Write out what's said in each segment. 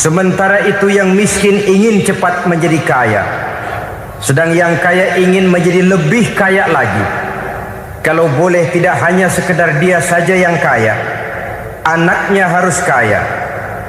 Sementara itu yang miskin ingin cepat menjadi kaya, sedang yang kaya ingin menjadi lebih kaya lagi. Kalau boleh tidak hanya sekedar dia saja yang kaya, anaknya harus kaya,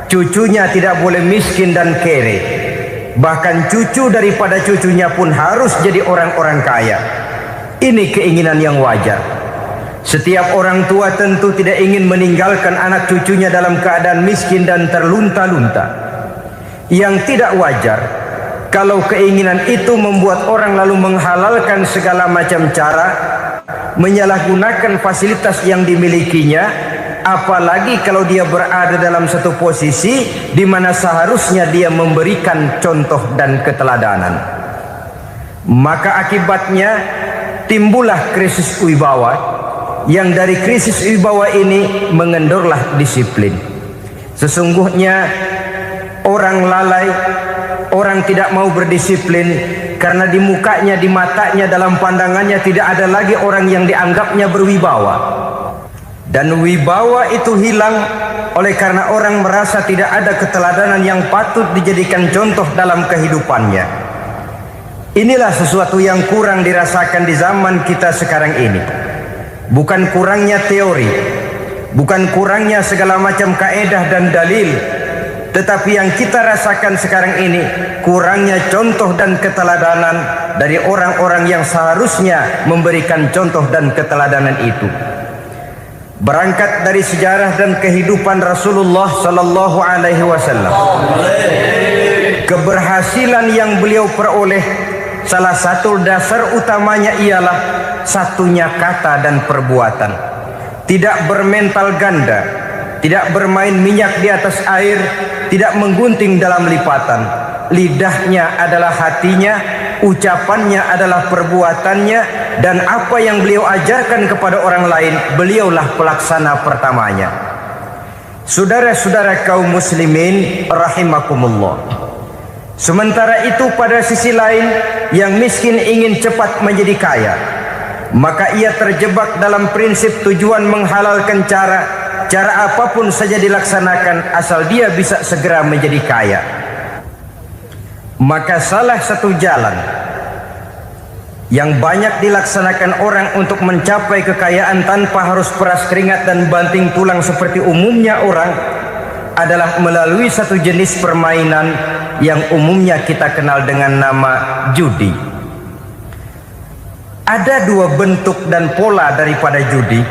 cucunya tidak boleh miskin dan kere, bahkan cucu daripada cucunya pun harus jadi orang-orang kaya. Ini keinginan yang wajar. Setiap orang tua tentu tidak ingin meninggalkan anak cucunya dalam keadaan miskin dan terlunta-lunta. Yang tidak wajar kalau keinginan itu membuat orang lalu menghalalkan segala macam cara, menyalahgunakan fasilitas yang dimilikinya, apalagi kalau dia berada dalam satu posisi di mana seharusnya dia memberikan contoh dan keteladanan. Maka akibatnya timbullah krisis wibawa, yang dari krisis wibawa ini mengendorlah disiplin. Sesungguhnya orang lalai, orang tidak mau berdisiplin karena di mukanya, di matanya, dalam pandangannya tidak ada lagi orang yang dianggapnya berwibawa. Dan wibawa itu hilang oleh karena orang merasa tidak ada keteladanan yang patut dijadikan contoh dalam kehidupannya. Inilah sesuatu yang kurang dirasakan di zaman kita sekarang ini. Bukan kurangnya teori, bukan kurangnya segala macam kaedah dan dalil, tetapi yang kita rasakan sekarang ini kurangnya contoh dan keteladanan dari orang-orang yang seharusnya memberikan contoh dan keteladanan itu. Berangkat dari sejarah dan kehidupan Rasulullah sallallahu alaihi wasallam, keberhasilan yang beliau peroleh, salah satu dasar utamanya ialah satunya kata dan perbuatan. Tidak bermental ganda, tidak bermain minyak di atas air, tidak menggunting dalam lipatan. Lidahnya adalah hatinya, ucapannya adalah perbuatannya, dan apa yang beliau ajarkan kepada orang lain, beliaulah pelaksana pertamanya. Saudara-saudara kaum muslimin rahimakumullah, sementara itu pada sisi lain yang miskin ingin cepat menjadi kaya, maka ia terjebak dalam prinsip tujuan menghalalkan cara apapun saja dilaksanakan asal dia bisa segera menjadi kaya. Maka salah satu jalan yang banyak dilaksanakan orang untuk mencapai kekayaan tanpa harus peras keringat dan banting tulang seperti umumnya orang adalah melalui satu jenis permainan yang umumnya kita kenal dengan nama judi. Ada dua bentuk dan pola daripada judi.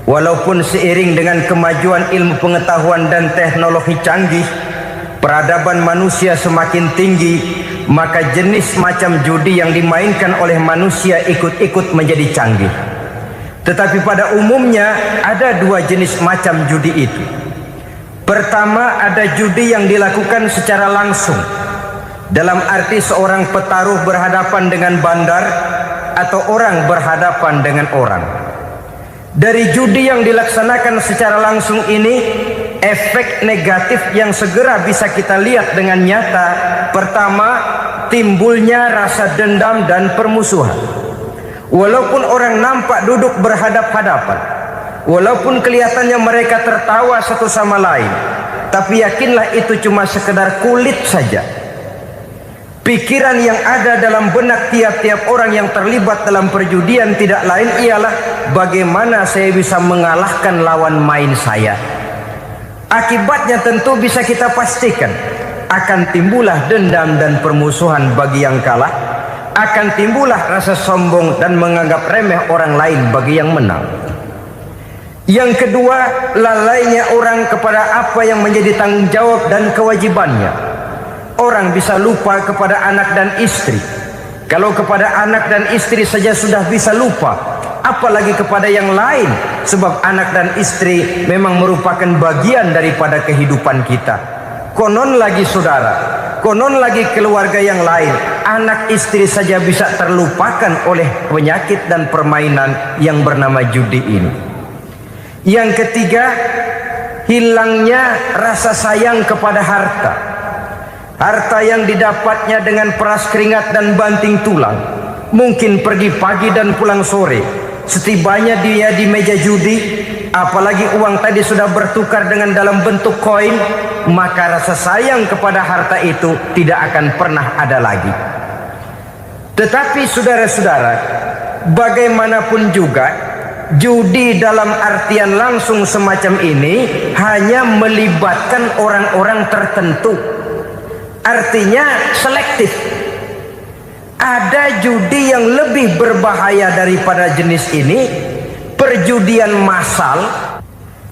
Walaupun seiring dengan kemajuan ilmu pengetahuan dan teknologi canggih, peradaban manusia semakin tinggi, maka jenis macam judi yang dimainkan oleh manusia ikut-ikut menjadi canggih. Tetapi pada umumnya ada dua jenis macam judi itu. Pertama, ada judi yang dilakukan secara langsung, dalam arti seorang petaruh berhadapan dengan bandar atau orang berhadapan dengan orang. Dari judi yang dilaksanakan secara langsung ini, efek negatif yang segera bisa kita lihat dengan nyata. Pertama, timbulnya rasa dendam dan permusuhan. Walaupun orang nampak duduk berhadap-hadapan, walaupun kelihatannya mereka tertawa satu sama lain, tapi yakinlah itu cuma sekedar kulit saja. Pikiran yang ada dalam benak tiap-tiap orang yang terlibat dalam perjudian tidak lain ialah bagaimana saya bisa mengalahkan lawan main saya. Akibatnya tentu bisa kita pastikan akan timbullah dendam dan permusuhan bagi yang kalah, akan timbullah rasa sombong dan menganggap remeh orang lain bagi yang menang. Yang kedua, lalainya orang kepada apa yang menjadi tanggung jawab dan kewajibannya. Orang bisa lupa kepada anak dan istri. Kalau kepada anak dan istri saja sudah bisa lupa, apalagi kepada yang lain, sebab anak dan istri memang merupakan bagian daripada kehidupan kita. Konon lagi saudara, konon lagi keluarga yang lain, anak istri saja bisa terlupakan oleh penyakit dan permainan yang bernama judi ini. Yang ketiga, hilangnya rasa sayang kepada harta. Harta yang didapatnya dengan peras keringat dan banting tulang. Mungkin pergi pagi dan pulang sore. Setibanya dia di meja judi, apalagi uang tadi sudah bertukar dengan dalam bentuk koin, maka rasa sayang kepada harta itu tidak akan pernah ada lagi. Tetapi saudara-saudara, bagaimanapun juga, judi dalam artian langsung semacam ini hanya melibatkan orang-orang tertentu. Artinya selektif. Ada judi yang lebih berbahaya daripada jenis ini, perjudian massal.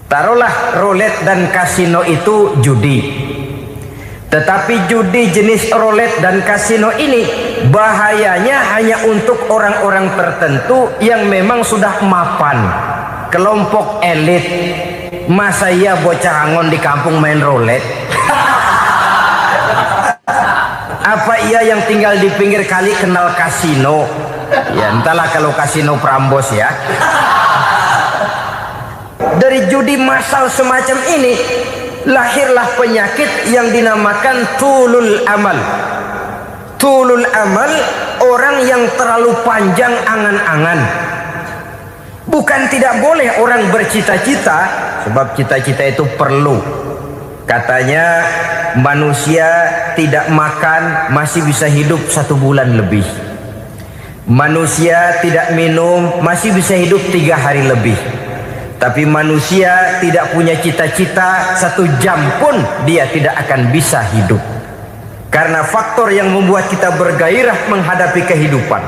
Taruhlah roulette dan kasino itu judi. Tetapi judi jenis roulette dan kasino ini bahayanya hanya untuk orang-orang tertentu yang memang sudah mapan, kelompok elit. Masa iya bocah angon di kampung main roulette? Apa iya yang tinggal di pinggir kali kenal kasino? Ya entahlah kalau kasino Prambos ya. Dari judi massal semacam ini lahirlah penyakit yang dinamakan tulul amal. Tulul amal, orang yang terlalu panjang angan-angan. Bukan tidak boleh orang bercita-cita, sebab cita-cita itu perlu. Katanya manusia tidak makan masih bisa hidup 1 bulan lebih. Manusia tidak minum masih bisa hidup 3 hari lebih. Tapi manusia tidak punya cita-cita 1 jam pun dia tidak akan bisa hidup. Karena faktor yang membuat kita bergairah menghadapi kehidupan,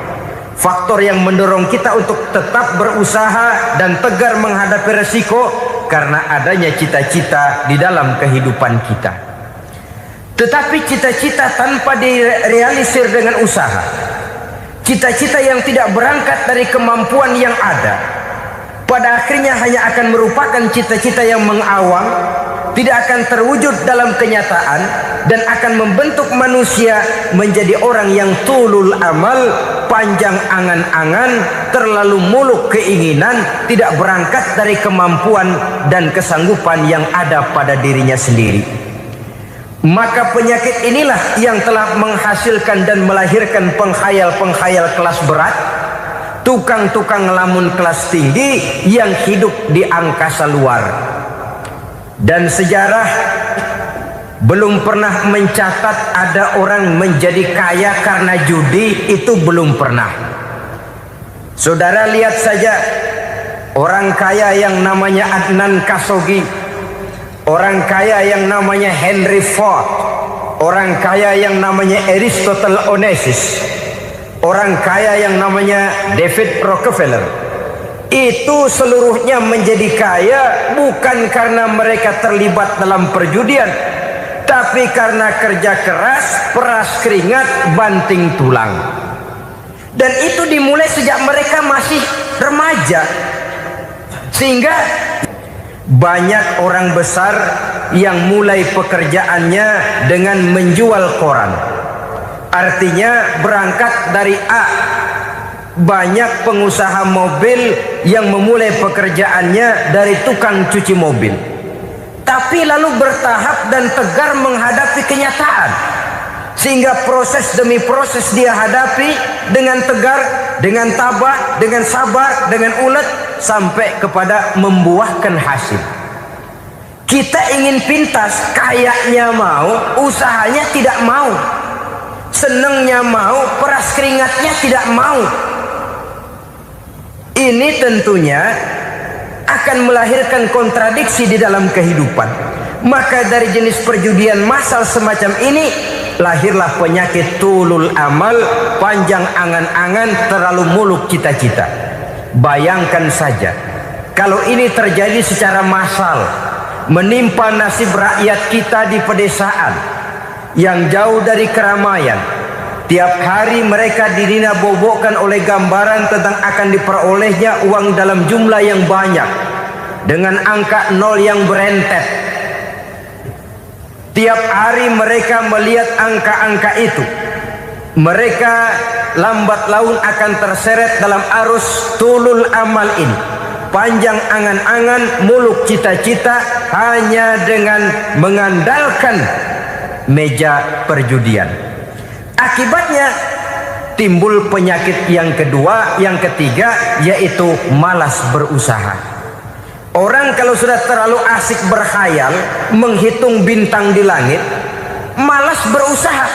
faktor yang mendorong kita untuk tetap berusaha dan tegar menghadapi resiko, karena adanya cita-cita di dalam kehidupan kita. Tetapi cita-cita tanpa direalisir dengan usaha, cita-cita yang tidak berangkat dari kemampuan yang ada, pada akhirnya hanya akan merupakan cita-cita yang mengawang, tidak akan terwujud dalam kenyataan, dan akan membentuk manusia menjadi orang yang tulul amal, panjang angan-angan, terlalu muluk keinginan, tidak berangkat dari kemampuan dan kesanggupan yang ada pada dirinya sendiri. Maka penyakit inilah yang telah menghasilkan dan melahirkan penghayal-penghayal kelas berat, tukang-tukang ngelamun kelas tinggi yang hidup di angkasa luar. Dan sejarah belum pernah mencatat ada orang menjadi kaya karena judi, itu belum pernah. Saudara lihat saja orang kaya yang namanya Adnan Khashoggi, orang kaya yang namanya Henry Ford, orang kaya yang namanya Aristotle Onassis, orang kaya yang namanya David Rockefeller. Itu seluruhnya menjadi kaya bukan karena mereka terlibat dalam perjudian, tapi karena kerja keras, peras keringat, banting tulang. Dan itu dimulai sejak mereka masih remaja. Sehingga banyak orang besar yang mulai pekerjaannya dengan menjual koran. Artinya berangkat dari A. Banyak pengusaha mobil yang memulai pekerjaannya dari tukang cuci mobil, tapi lalu bertahap dan tegar menghadapi kenyataan, sehingga proses demi proses dia hadapi dengan tegar, dengan tabah, dengan sabar, dengan ulet, sampai kepada membuahkan hasil. Kita ingin pintas, kayaknya mau, usahanya tidak mau, senengnya mau, peras keringatnya tidak mau. Ini tentunya akan melahirkan kontradiksi di dalam kehidupan. Maka dari jenis perjudian massal semacam ini lahirlah penyakit tulul amal, panjang angan-angan, terlalu muluk cita-cita. Bayangkan saja kalau ini terjadi secara massal, menimpa nasib rakyat kita di pedesaan yang jauh dari keramaian. Tiap hari mereka didina-bobokkan oleh gambaran tentang akan diperolehnya uang dalam jumlah yang banyak, dengan angka nol yang berentet. Tiap hari mereka melihat angka-angka itu. Mereka lambat laun akan terseret dalam arus tulul amal ini. Panjang angan-angan, muluk cita-cita, hanya dengan mengandalkan meja perjudian. Akibatnya timbul penyakit yang kedua, yang ketiga, yaitu malas berusaha. Orang kalau sudah terlalu asik berkhayal, menghitung bintang di langit, malas berusaha.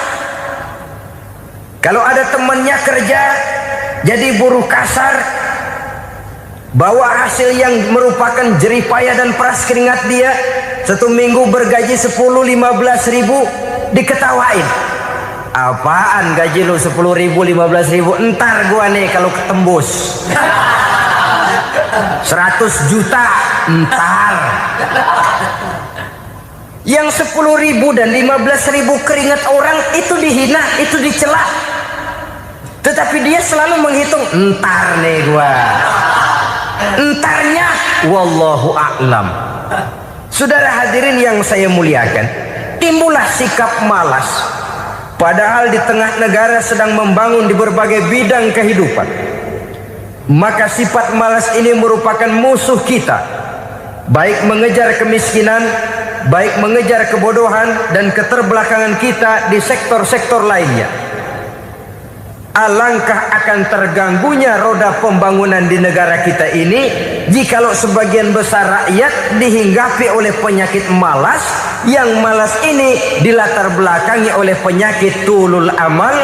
Kalau ada temannya kerja jadi buruh kasar, bawa hasil yang merupakan jeripaya dan peras keringat dia, 1 minggu bergaji 10-15 ribu, diketawain. Apaan gaji lu 10 ribu 15 ribu, entar gua nih kalau ketembus 100 juta entar. Yang 10 ribu dan 15 ribu keringat orang itu dihina, itu dicela, tetapi dia selalu menghitung, entar nih gua, entarnya wallahu a'lam. Saudara hadirin yang saya muliakan, timbullah sikap malas padahal di tengah negara sedang membangun di berbagai bidang kehidupan. Maka sifat malas ini merupakan musuh kita, baik mengejar kemiskinan, baik mengejar kebodohan dan keterbelakangan kita di sektor-sektor lainnya. Alangkah akan terganggunya roda pembangunan di negara kita ini jikalau sebagian besar rakyat dihinggapi oleh penyakit malas, yang malas ini dilatar belakangi oleh penyakit tulul amal,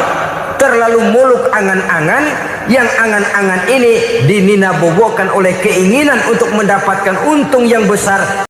terlalu muluk angan-angan, yang angan-angan ini dininabobokan oleh keinginan untuk mendapatkan untung yang besar.